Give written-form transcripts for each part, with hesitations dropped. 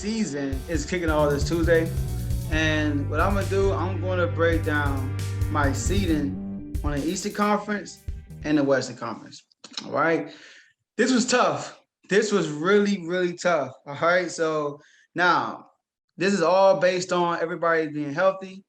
season is kicking off this Tuesday. And what I'm going to do, I'm going to break down my seeding on the Eastern Conference and the Western Conference. All right. This was tough. This was really, really tough. All right. So now, this is all based on everybody being healthy.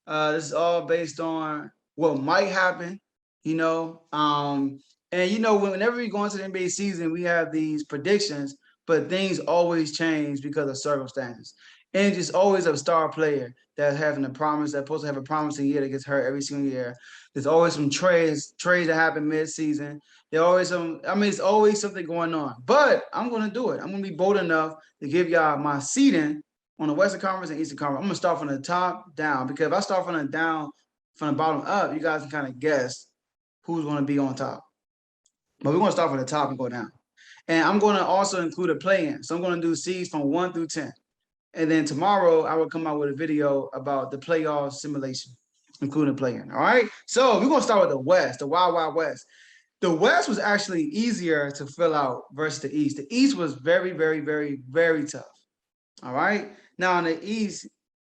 This is all based on what might happen, you know. And whenever we go into the NBA season, we have these predictions, but things always change because of circumstances. And just always a star player that's having a promise, that's supposed to have a promising year that gets hurt every single year. There's always some trades that happen mid-season. There always it's always something going on. But I'm gonna do it. I'm gonna be bold enough to give y'all my seeding on the Western Conference and Eastern Conference. I'm gonna start from the top down because if I start from the bottom up, you guys can kind of guess who's gonna be on top. But we're gonna start from the top and go down. And I'm gonna also include a play-in. So I'm gonna do seeds from 1 through 10. And then tomorrow I will come out with a video about the playoff simulation, including play-in. All right. So we're gonna start with the West, the Wild Wild West. The West was actually easier to fill out versus the East. The East was very, very, very, very tough. All right. Now in the East,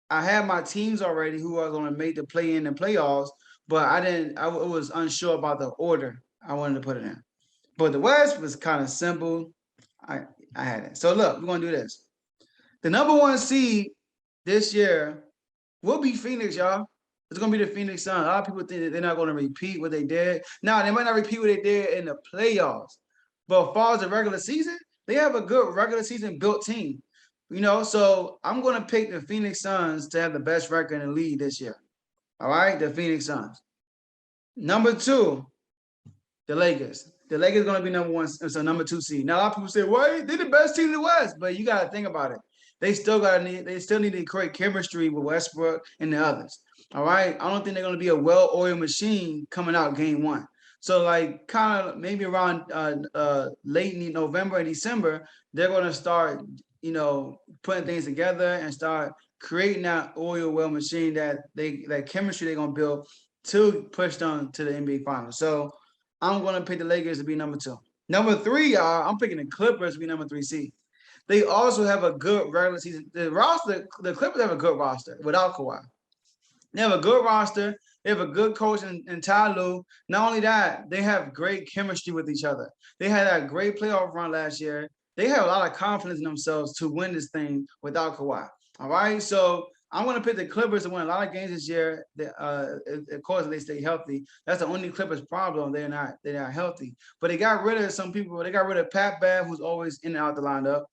I had my teams already who are going to make the play-in and playoffs, but I was unsure about the order I wanted to put it in. But the West was kind of simple. I had it. So look, we're gonna do this. The number one seed this year will be Phoenix, y'all. It's gonna be the Phoenix Suns. A lot of people think that they're not gonna repeat what they did. Now they might not repeat what they did in the playoffs, but as far as the regular season, they have a good regular season built team. So I'm gonna pick the Phoenix Suns to have the best record in the league this year. All right, the Phoenix Suns. Number two, the Lakers. The Lakers going to be number one, so number 2 seed. Now a lot of people say, "Well, they're the best team in the West," but you got to think about it. They still need to create chemistry with Westbrook and the others. All right, I don't think they're going to be a well-oiled machine coming out game one. So like kind of maybe around late November and December, they're going to start putting things together and start creating that oil-well machine that chemistry they're going to build to push them to the NBA Finals. So I'm going to pick the Lakers to be number 2. Number 3, y'all, I'm picking the Clippers to be number 3 seed. They also have a good regular season. The Clippers have a good roster without Kawhi. They have a good roster. They have a good coach in Ty Lue. Not only that, they have great chemistry with each other. They had a great playoff run last year. They have a lot of confidence in themselves to win this thing without Kawhi. All right, so I'm going to pick the Clippers to win a lot of games this year. Of course, they stay healthy. That's the only Clippers problem. They're not healthy. But they got rid of some people. They got rid of Pat Bev, who's always in and out the lineup.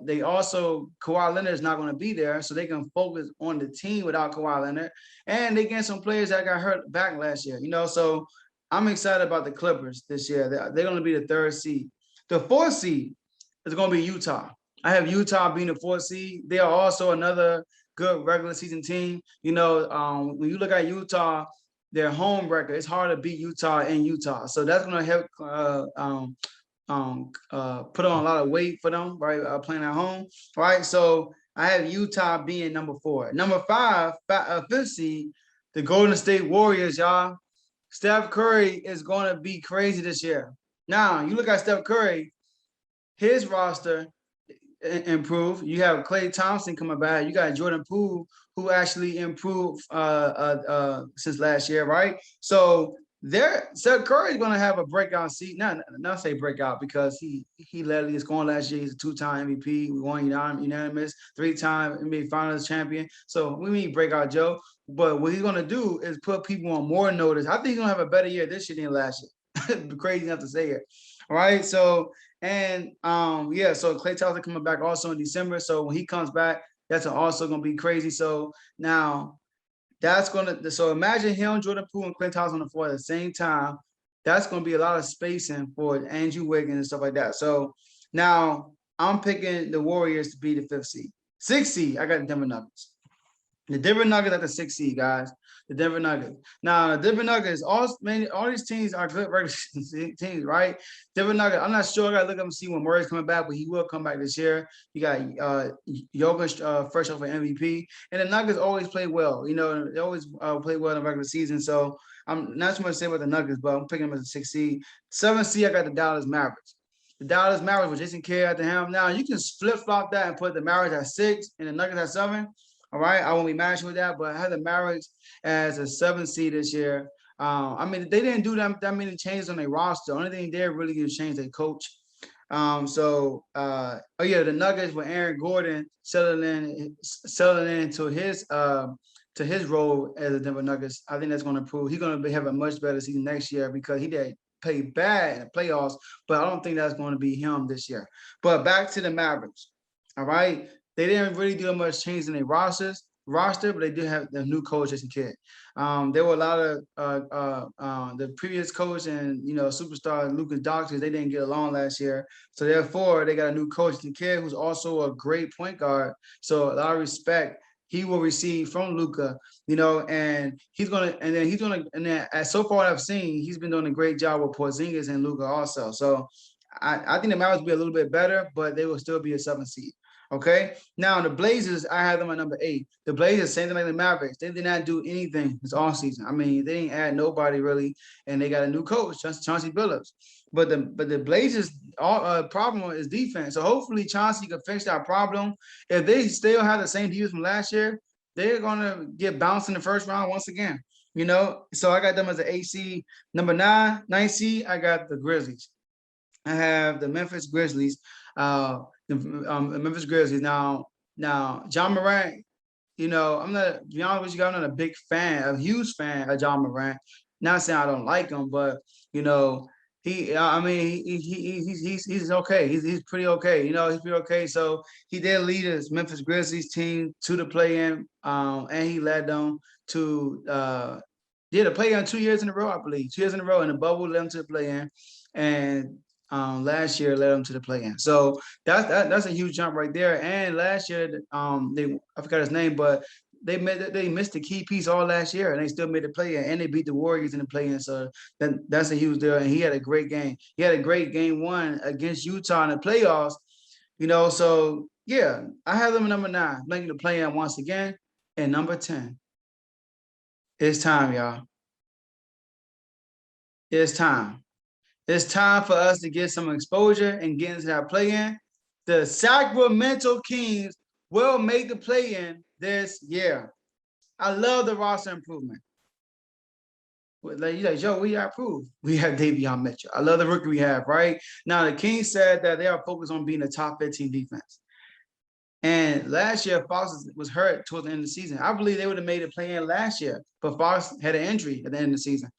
They also Kawhi Leonard is not going to be there, so they can focus on the team without Kawhi Leonard. And they get some players that got hurt back last year. So I'm excited about the Clippers this year. They're going to be the 3rd seed. The 4th seed is going to be Utah. I have Utah being the 4th seed. They are also another good regular season team. When you look at Utah, their home record, it's hard to beat Utah in Utah. So that's going to help put on a lot of weight for them, right? Playing at home, right? So I have Utah being number 4. Number 5, 5th seed, the Golden State Warriors, y'all. Steph Curry is going to be crazy this year. Now, you look at Steph Curry, his roster improve. You have Klay Thompson coming back. You got Jordan Poole, who actually improved since last year, right? So Steph Curry is going to have a breakout season. Not say breakout because he led the scoring last year. He's a 2-time MVP. We won unanimous, 3-time NBA Finals champion. So we mean breakout Joe. But what he's going to do is put people on more notice. I think he's going to have a better year this year than last year. Crazy enough to say it. All right. So so Klay Thompson coming back also in December. So when he comes back, that's also going to be crazy. So now so imagine him, Jordan Poole, and Klay Thompson on the floor at the same time. That's going to be a lot of spacing for Andrew Wiggins and stuff like that. So now I'm picking the Warriors to be the 5th seed. 6th seed, I got the Denver Nuggets. The Denver Nuggets at the 6th seed, guys. The Denver Nuggets. Now, the Denver Nuggets, all these teams are good regular teams, right? Denver Nuggets, I'm not sure. I got to look up and see when Murray's coming back, but he will come back this year. You got Jokic fresh off an MVP. And the Nuggets always play well. They always play well in the regular season. So I'm not too much to say about the Nuggets, but I'm picking them as a 6th seed. 7th seed, I got the Dallas Mavericks. the Dallas Mavericks with Jason Kidd at the helm. Now you can flip flop that and put the Mavericks at 6 and the Nuggets at 7. All right, I won't be mad with that, but I had the Mavericks as a 7 seed this year. I mean, they didn't do that many changes on their roster. The only thing they really did change their coach. Oh yeah, the Nuggets with Aaron Gordon settling into his role as a Denver Nuggets. I think that's going to prove he's going to have a much better season next year because he did play bad in the playoffs, but I don't think that's going to be him this year. But back to the Mavericks. All right, they didn't really do much change in their roster, but they did have the new coach, Jason Kidd. There were a lot of the previous coach and superstar Luka Doncic. They didn't get along last year, so therefore they got a new coach, Jason Kidd, who's also a great point guard. So a lot of respect he will receive from Luka, and so far I've seen he's been doing a great job with Porzingis and Luka also. So I think the Mavericks will be a little bit better, but they will still be a 7 seed. Okay. Now the Blazers, I have them at number 8. The Blazers, same thing like the Mavericks. They did not do anything this offseason. I mean, they didn't add nobody really, and they got a new coach, Chauncey Billups. But the Blazers, problem is defense. So hopefully Chauncey can fix that problem. If they still have the same defense from last year, they're gonna get bounced in the first round once again. So I got them as an AC. Number 9 seed, I got the Grizzlies. I have the Memphis Grizzlies. The Memphis Grizzlies. Now, John Morant, I'm not, to be honest with you, I'm not a huge fan of John Morant. Not saying I don't like him, but he's okay. He's pretty okay. He's pretty okay. So he did lead his Memphis Grizzlies team to the play-in, and he led them to the play-in 2 years in a row, I believe. 2 years in a row, and the bubble led them to the play-in, and last year led them to the play-in. So that's a huge jump right there. And last year, I forgot his name, but they missed the key piece all last year, and they still made the play-in, and they beat the Warriors in the play-in. So that's a huge deal. And he had a great game. He had a great game 1 against Utah in the playoffs. So yeah, I have them at number 9, making the play-in once again. And number 10, it's time, y'all. It's time. It's time for us to get some exposure and get into that play-in. The Sacramento Kings will make the play-in this year. I love the roster improvement. You're like, Joe, we approved. We have Davion Mitchell. I love the rookie we have, right? Now, the Kings said that they are focused on being a top 15 defense. And last year, Fox was hurt towards the end of the season. I believe they would have made a play-in last year, but Fox had an injury at the end of the season.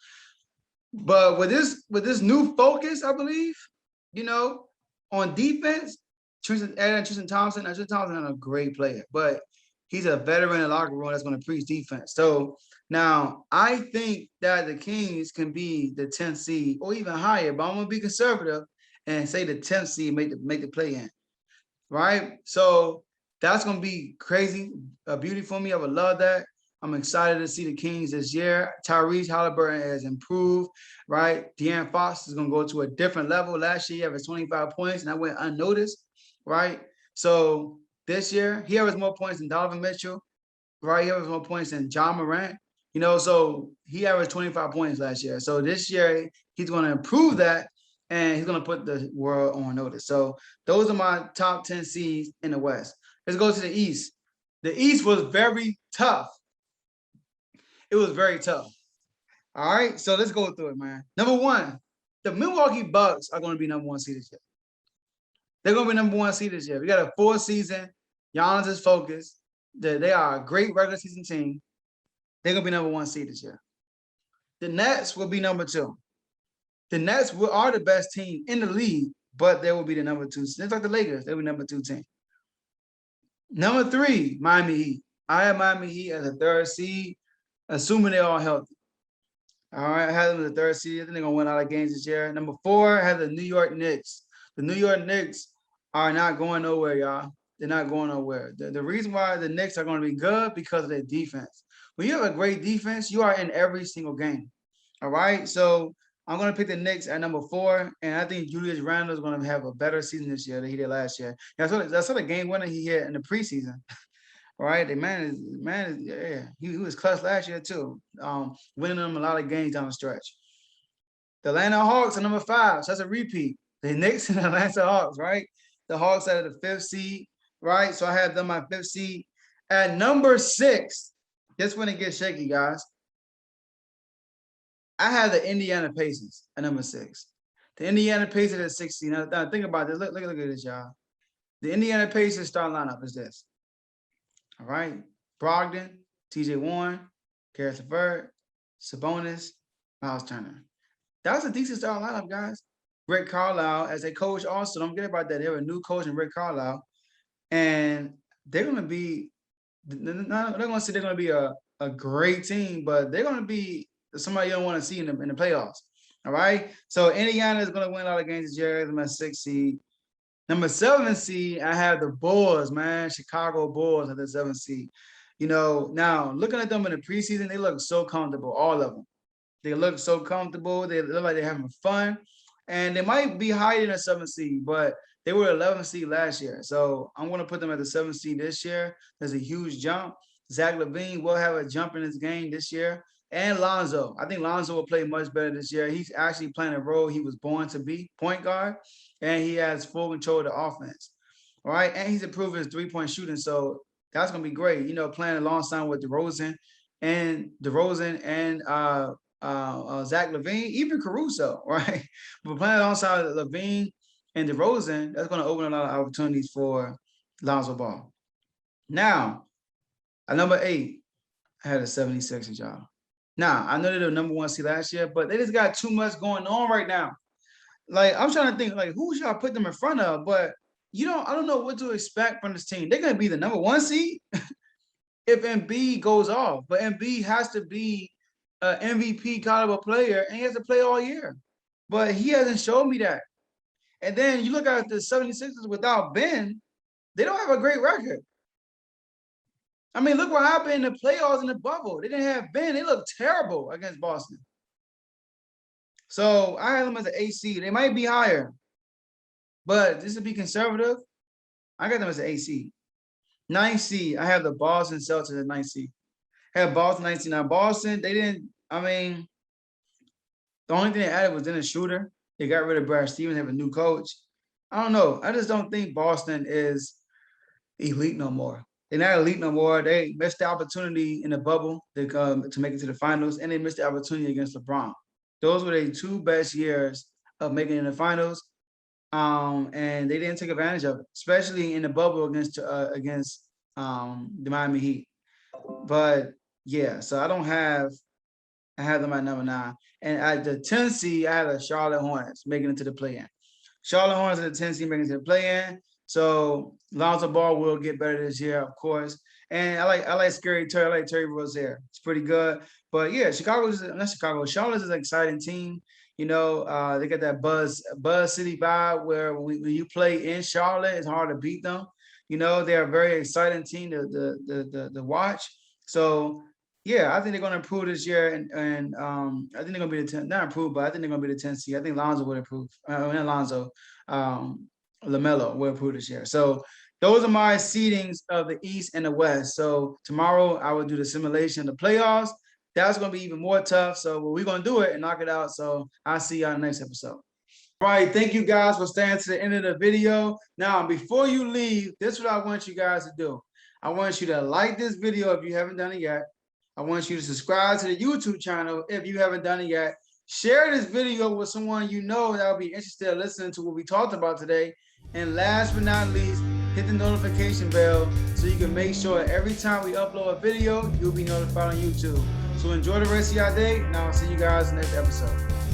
But with this new focus, I believe, on defense, Tristan Thompson. Tristan Thompson is a great player, but he's a veteran in the locker room that's going to preach defense. So now I think that the Kings can be the 10th seed or even higher, but I'm going to be conservative and say the 10th seed make the play-in, right? So that's going to be crazy, a beauty for me. I would love that. I'm excited to see the Kings this year. Tyrese Halliburton has improved, right? De'Aaron Fox is going to go to a different level. Last year, he averaged 25 points, and I went unnoticed, right? So this year, he averaged more points than Donovan Mitchell, right? He averaged more points than John Morant, so he averaged 25 points last year. So this year, he's going to improve that, and he's going to put the world on notice. So those are my top 10 seeds in the West. Let's go to the East. The East was very tough. It was very tough. All right, so let's go through it, man. Number 1, the Milwaukee Bucks are going to be number 1 seed this year. They're going to be number 1 seed this year. We got a 4th season. Giannis is focused. They are a great regular season team. They're going to be number 1 seed this year. The Nets will be number 2. The Nets are the best team in the league, but they will be the number 2. It's like the Lakers. They'll be number 2 team. Number 3, Miami Heat. I have Miami Heat as a 3rd seed, assuming they're all healthy. All right, I have them as the 3rd seed. I think they're going to win a lot of games this year. Number 4, I have the New York Knicks. The New York Knicks are not going nowhere, y'all. They're not going nowhere. The reason why the Knicks are going to be good because of their defense. When you have a great defense, you are in every single game. All right, so I'm going to pick the Knicks at number 4, and I think Julius Randle is going to have a better season this year than he did last year. That's what the game winner he hit in the preseason. All right, the man is yeah. He was clutch last year too, winning them a lot of games down the stretch. The Atlanta Hawks are number 5, so that's a repeat. The Knicks and the Atlanta Hawks, right? The Hawks out of the 5th seed, right? So I have them my 5th seed. At number 6, this when it gets shaky, guys. I have the Indiana Pacers at number 6. The Indiana Pacers at 16. Now think about this. Look at this, y'all. The Indiana Pacers starting lineup is this. All right. Brogdon, TJ Warren, Karis LeVert, Sabonis, Miles Turner. That's a decent starting lineup, guys. Rick Carlisle as a coach also. Don't forget about that. They have a new coach in Rick Carlisle. And they're going to be, they're going to say they're going to be a great team, but they're going to be somebody you don't want to see in the playoffs. All right. So Indiana is going to win all the games this year. They're my 6th seed. Number 7 seed, I have the Bulls, man. Chicago Bulls at the 7th seed. You know, now looking at them in the preseason, they look so comfortable, all of them. They look so comfortable. They look like they're having fun. And they might be higher than a 7th seed, but they were 11th seed last year. So I'm going to put them at the 7th seed this year. There's a huge jump. Zach LaVine will have a jump in his game this year. And Lonzo. I think Lonzo will play much better this year. He's actually playing a role he was born to be, point guard, and he has full control of the offense. All right, and he's improving his three-point shooting, so that's going to be great. You know, playing alongside with DeRozan and Zach LaVine, even Caruso, right? But playing alongside LaVine and DeRozan, that's going to open a lot of opportunities for Lonzo Ball. Now, at number 8, I had a 76ers, y'all. Now, I know they're the number 1 seed last year, but they just got too much going on right now. Like, I'm trying to think, like, who should I put them in front of? But I don't know what to expect from this team. They're going to be the number 1 seed if Embiid goes off. But Embiid has to be an MVP caliber player, and he has to play all year. But he hasn't shown me that. And then you look at the 76ers without Ben, they don't have a great record. I mean, look what happened in the playoffs in the bubble. They didn't have Ben. They looked terrible against Boston. So I have them as an 8 seed. They might be higher. But just to be conservative, I got them as an 8 seed. 9 seed, I have the Boston Celtics at 9 seed. I have Boston 9 seed. Now, Boston, they didn't, I mean, the only thing they added was Dennis Schroeder. They got rid of Brad Stevens, have a new coach. I don't know. I just don't think Boston is elite no more. They're not elite no more. They missed the opportunity in the bubble to make it to the finals, and they missed the opportunity against LeBron. Those were their 2 best years of making it in the finals, and they didn't take advantage of it, especially in the bubble against the Miami Heat. But yeah, so I have them at number 9, and at the 10th seed, I have the Charlotte Hornets making it to the play-in. Charlotte Hornets at the 10th seed making it to the play-in. So Lonzo Ball will get better this year, of course. And I like Scary Terry. I like Terry Rozier. It's pretty good. But yeah, Charlotte is an exciting team. You know, they got that Buzz City vibe where when you play in Charlotte, it's hard to beat them. You know, they're a very exciting team to watch. So yeah, I think they're going to improve this year, and I think they're going to be the 10th. Not improve, but I think they're going to be the 10th seed. I think Lonzo would improve. Not Lonzo. LaMelo will improve this year. So those are my seedings of the East and the West. So tomorrow I will do the simulation of the playoffs. That's going to be even more tough. So we're going to do it and knock it out. So I'll see y'all in the next episode. All right. Thank you guys for staying to the end of the video. Now, before you leave, this is what I want you guys to do. I want you to like this video if you haven't done it yet. I want you to subscribe to the YouTube channel if you haven't done it yet. Share this video with someone you know that will be interested in listening to what we talked about today. And last but not least, hit the notification bell so you can make sure every time we upload a video, you'll be notified on YouTube. So enjoy the rest of your day, and I'll see you guys in the next episode.